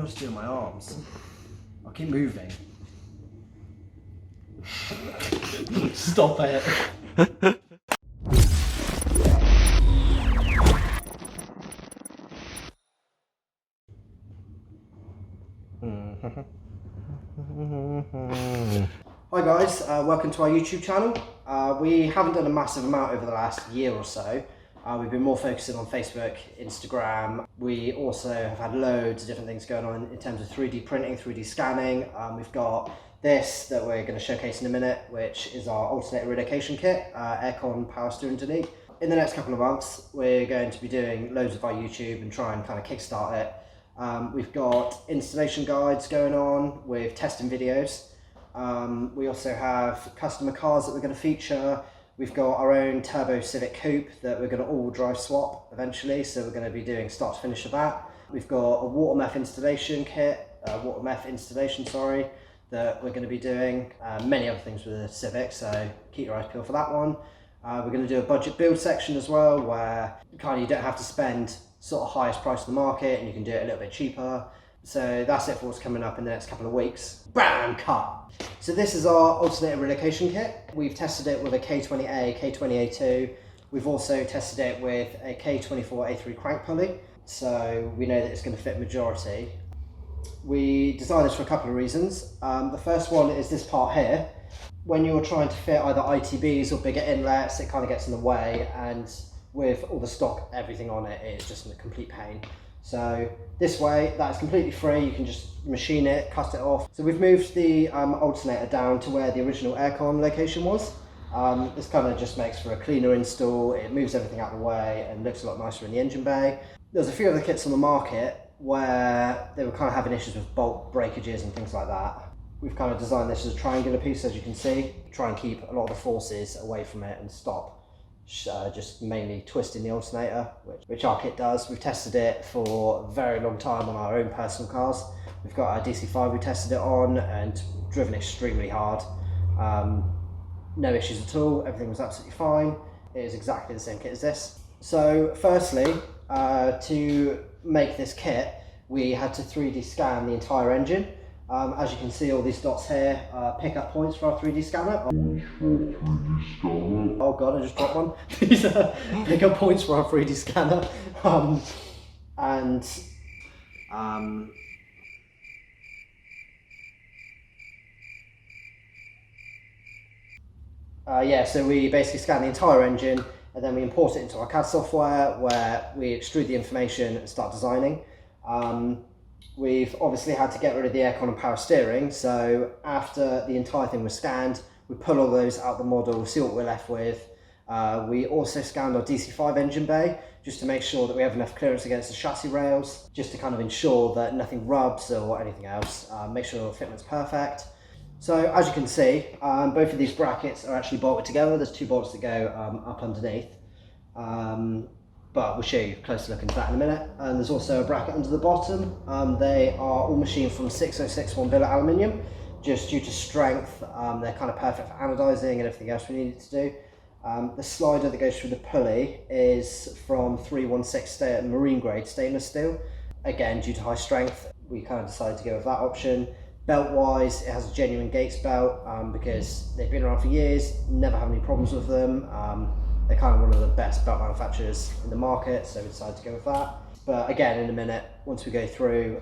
feels to do in my arms. I'll keep moving. Stop it. Hi guys, welcome to our YouTube channel. We haven't done a massive amount over the last year or so. We've been more focusing on Facebook, Instagram. We also have had loads of different things going on in terms of 3D printing, 3D scanning. We've got this that we're going to showcase in a minute, which is our alternator relocation kit, aircon power steering delete. In the next couple of months, we're going to be doing loads of our YouTube and try and kind of kickstart it. We've got installation guides going on with testing videos. We also have customer cars that we're going to feature. We've got our own turbo Civic coupe that we're going to all drive swap eventually, so we're going to be doing start to finish of that. We've got a water meth installation that we're going to be doing. Many other things with the Civic, so keep your eyes peeled for that one. We're going to do a budget build section as well, where kind of you don't have to spend sort of highest price in the market and you can do it a little bit cheaper. So that's it for what's coming up in the next couple of weeks. Bam, cut! So this is our alternator relocation kit. We've tested it with a K20A, K20A2. We've also tested it with a K24 A3 crank pulley. So we know that it's going to fit majority. We designed this for a couple of reasons. The first one is this part here. When you're trying to fit either ITBs or bigger inlets, it kind of gets in the way, and with all the stock, everything on it, it's just a complete pain. So this way, that's completely free. You can just machine it, cut it off. So we've moved the alternator down to where the original aircon location was. This kind of just makes for a cleaner install. It moves everything out of the way and looks a lot nicer in the engine bay. There's a few other kits on the market where they were kind of having issues with bolt breakages and things like that. We've kind of designed this as a triangular piece, as you can see, try and keep a lot of the forces away from it and stop just mainly twisting the alternator, which our kit does. We've tested it for a very long time on our own personal cars. We've got our DC5 we tested it on and driven extremely hard. No issues at all, everything was absolutely fine. It is exactly the same kit as this. So firstly, to make this kit, we had to 3D scan the entire engine. As you can see, all these dots here are pickup points for our 3D scanner. Oh god, I just dropped one. These are pickup points for our 3D scanner. Yeah, so we basically scan the entire engine and then we import it into our CAD software where we extrude the information and start designing. We've obviously had to get rid of the aircon and power steering, so after the entire thing was scanned, we pull all those out the model, see what we're left with. We also scanned our DC5 engine bay, just to make sure that we have enough clearance against the chassis rails, just to kind of ensure that nothing rubs or anything else, make sure the fitment's perfect. So as you can see, both of these brackets are actually bolted together. There's two bolts that go up underneath. But we'll show you a closer look into that in a minute. And there's also a bracket under the bottom. They are all machined from 6061 billet aluminium, just due to strength. They're kind of perfect for anodizing and everything else we needed to do. The slider that goes through the pulley is from 316 marine grade stainless steel. Again, due to high strength, we kind of decided to go with that option. Belt wise, it has a genuine Gates belt because they've been around for years, never have any problems with them. They're kind of one of the best belt manufacturers in the market, so we decided to go with that. But again, in a minute, once we go through,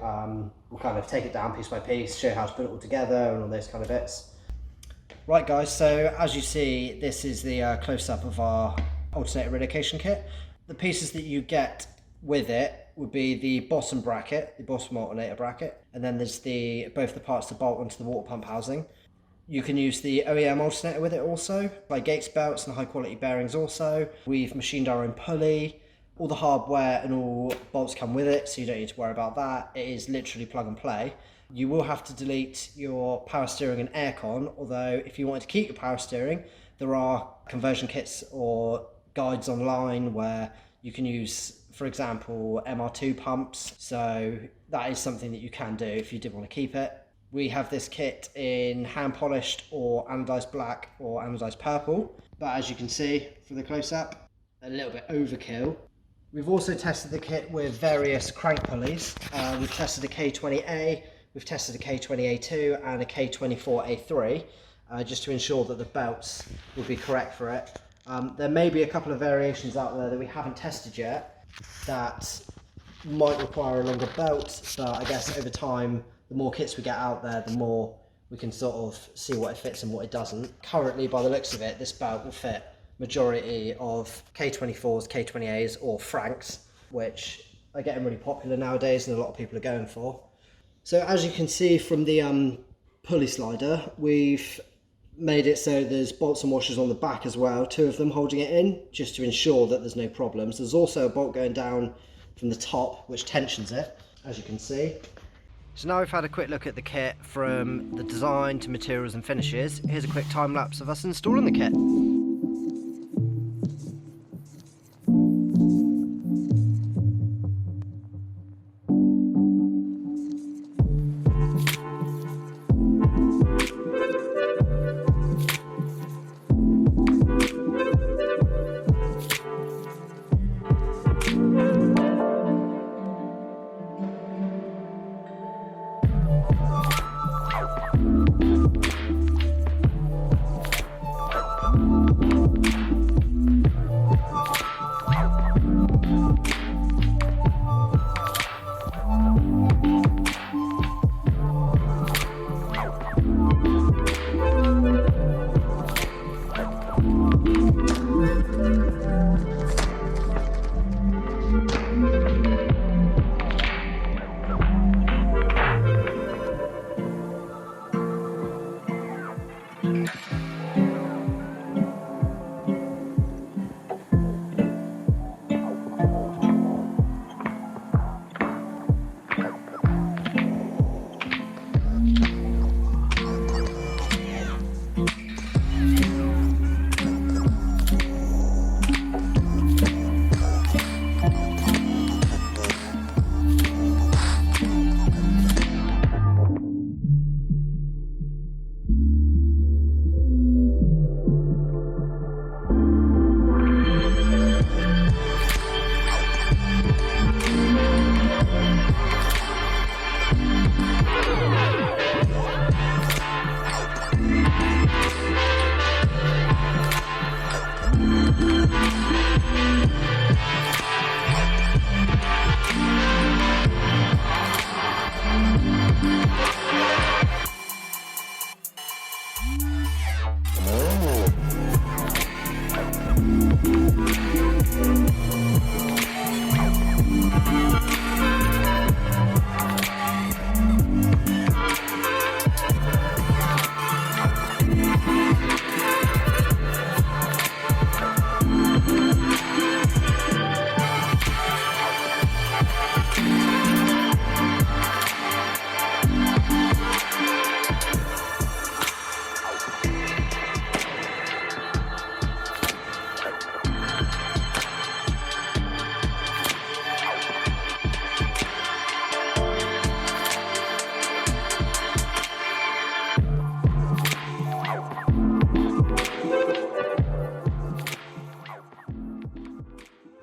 we'll kind of take it down piece by piece, show you how to put it all together and all those kind of bits. Right guys, so as you see, this is the close-up of our alternator relocation kit. The pieces that you get with it would be the bottom bracket, the bottom alternator bracket, and then there's both the parts to bolt onto the water pump housing. You can use the OEM alternator with it also, by Gates belts and high quality bearings also. We've machined our own pulley. All the hardware and all bolts come with it, so you don't need to worry about that. It is literally plug and play. You will have to delete your power steering and aircon, although if you wanted to keep your power steering, there are conversion kits or guides online where you can use, for example, MR2 pumps. So that is something that you can do if you did want to keep it. We have this kit in hand polished or anodized black or anodized purple, but as you can see from the close-up, a little bit overkill. We've also tested the kit with various crank pulleys. We've tested a K20A, we've tested a K20A2 and a K24A3 just to ensure that the belts will be correct for it. There may be a couple of variations out there that we haven't tested yet that might require a longer belt, but I guess over time, the more kits we get out there, the more we can sort of see what it fits and what it doesn't. Currently, by the looks of it, this belt will fit majority of K24s, K20As or Franks, which are getting really popular nowadays and a lot of people are going for. So as you can see from the pulley slider, we've made it so there's bolts and washers on the back as well, 2 of them holding it in, just to ensure that there's no problems. There's also a bolt going down from the top which tensions it, as you can see. So now we've had a quick look at the kit from the design to materials and finishes. Here's a quick time lapse of us installing the kit.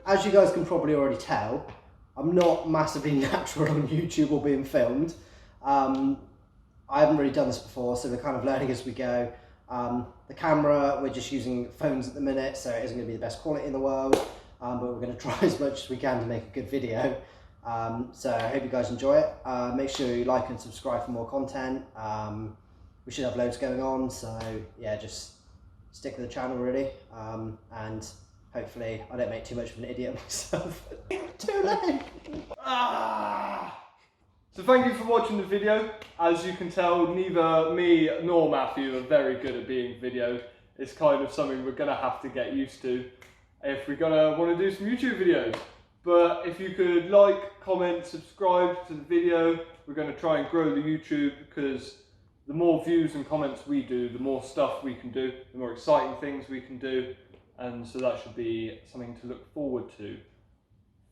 As you guys can probably already tell, I'm not massively natural on YouTube or being filmed. I haven't really done this before, so we're kind of learning as we go. The camera, we're just using phones at the minute, so it isn't going to be the best quality in the world, but we're going to try as much as we can to make a good video. So I hope you guys enjoy it. Make sure you like and subscribe for more content. We should have loads going on, so yeah, just stick with the channel really, and hopefully I don't make too much of an idiot of myself. Too late! So thank you for watching the video. As you can tell, neither me nor Matthew are very good at being videoed. It's kind of something we're gonna have to get used to if we're gonna want to do some YouTube videos. But if you could like, comment, subscribe to the video, we're gonna try and grow the YouTube, because the more views and comments we do, the more stuff we can do, the more exciting things we can do. And so that should be something to look forward to.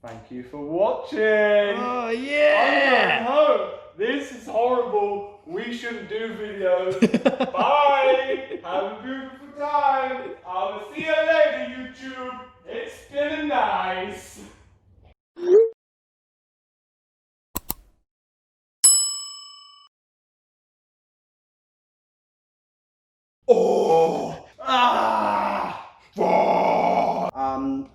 Thank you for watching. Oh yeah! No, this is horrible. We shouldn't do videos. Bye. Have a beautiful time. I will see you later, YouTube. It's been nice. Oh! Ah! Um.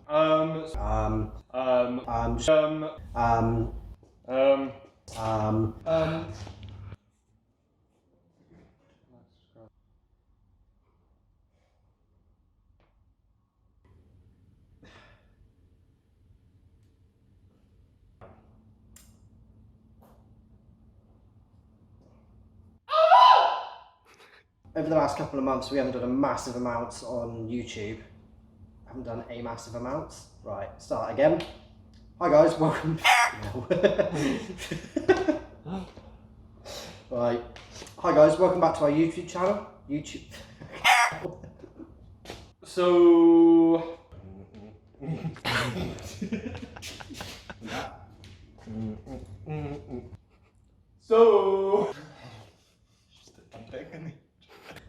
Over the last couple of months, we haven't done a massive amount on YouTube. Haven't done a massive amount. Right, start again. Hi guys, welcome. Right. Hi guys, welcome back to our YouTube channel. So.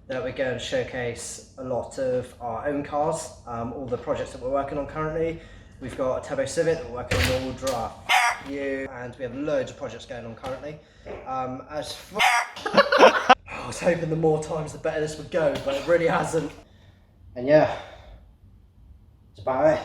That we're going to showcase a lot of our own cars, all the projects that we're working on currently. We've got a Turbo Civic that we're working on all-wheel drive. And we have loads of projects going on currently. I was hoping the more times the better this would go, but it really hasn't. And yeah, that's about it.